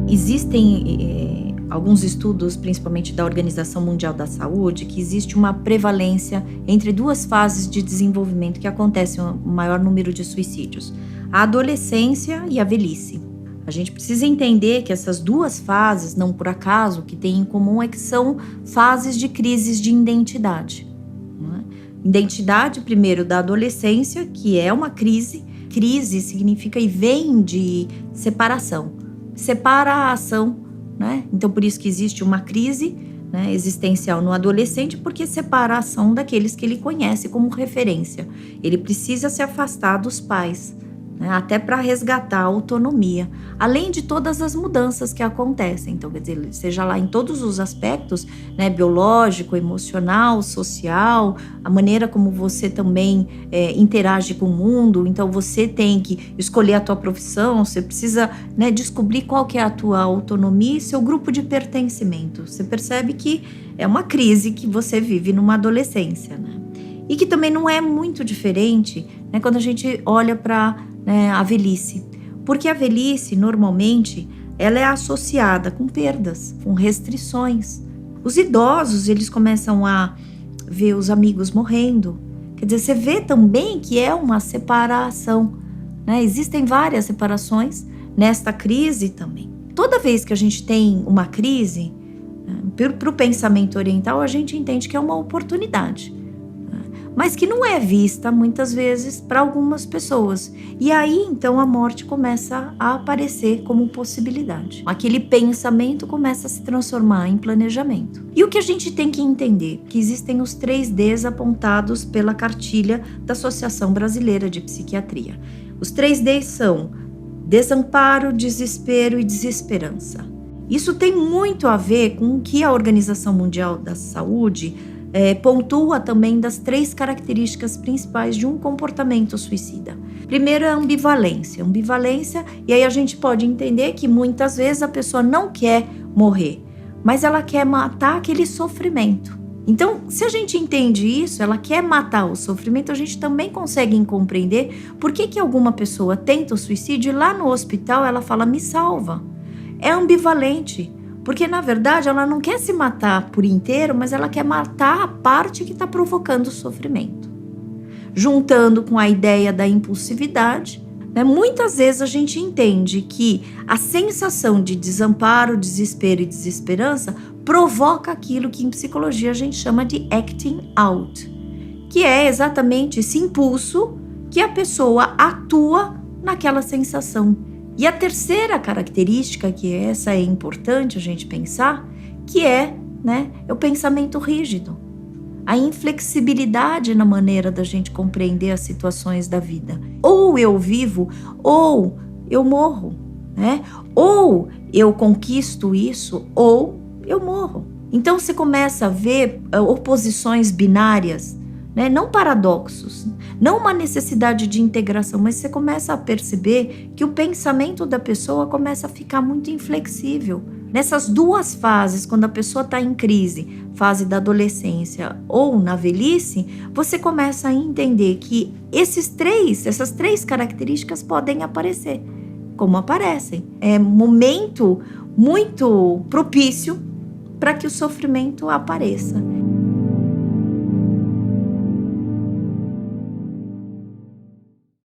Existem alguns estudos, principalmente da Organização Mundial da Saúde, que existe uma prevalência entre duas fases de desenvolvimento que acontecem o maior número de suicídios: a adolescência e a velhice. A gente precisa entender que essas duas fases, não por acaso, o que tem em comum é que são fases de crises de identidade. Não é? Identidade, primeiro, da adolescência, que é uma crise. Crise significa e vem de separação. Separa a ação, né? Então, por isso que existe uma crise, né, existencial no adolescente, porque separa a ação daqueles que ele conhece como referência. Ele precisa se afastar dos pais, né, até para resgatar a autonomia, além de todas as mudanças que acontecem. Então, quer dizer, seja lá em todos os aspectos, né, biológico, emocional, social, a maneira como você também interage com o mundo. Então, você tem que escolher a tua profissão, você precisa, né, descobrir qual que é a tua autonomia e seu grupo de pertencimento. Você percebe que é uma crise que você vive numa adolescência, né? E que também não é muito diferente, né, quando a gente olha para, né, a velhice. Porque a velhice, normalmente, ela é associada com perdas, com restrições. Os idosos, eles começam a ver os amigos morrendo. Quer dizer, você vê também que é uma separação, né? Existem várias separações nesta crise também. Toda vez que a gente tem uma crise, né, para o pensamento oriental, a gente entende que é uma oportunidade, mas que não é vista muitas vezes para algumas pessoas. E aí, então, a morte começa a aparecer como possibilidade. Aquele pensamento começa a se transformar em planejamento. E o que a gente tem que entender? Que existem os 3 Ds apontados pela cartilha da Associação Brasileira de Psiquiatria. Os 3 Ds são desamparo, desespero e desesperança. Isso tem muito a ver com o que a Organização Mundial da Saúde pontua também das 3 características principais de um comportamento suicida. Primeiro é a ambivalência. Ambivalência, e aí a gente pode entender que muitas vezes a pessoa não quer morrer, mas ela quer matar aquele sofrimento. Então, se a gente entende isso, ela quer matar o sofrimento, a gente também consegue compreender por que alguma pessoa tenta o suicídio e lá no hospital ela fala, me salva. É ambivalente. Porque, na verdade, ela não quer se matar por inteiro, mas ela quer matar a parte que está provocando o sofrimento. Juntando com a ideia da impulsividade, né, muitas vezes a gente entende que a sensação de desamparo, desespero e desesperança provoca aquilo que em psicologia a gente chama de acting out, que é exatamente esse impulso que a pessoa atua naquela sensação. E a terceira característica, que essa é importante a gente pensar, que é o pensamento rígido. A inflexibilidade na maneira da gente compreender as situações da vida. Ou eu vivo, ou eu morro, né? Ou eu conquisto isso, ou eu morro. Então você começa a ver oposições binárias, né? Não paradoxos, não uma necessidade de integração, mas você começa a perceber que o pensamento da pessoa começa a ficar muito inflexível. Nessas 2 fases, quando a pessoa está em crise, fase da adolescência ou na velhice, você começa a entender que essas 3 características podem aparecer, como aparecem. É momento muito propício para que o sofrimento apareça.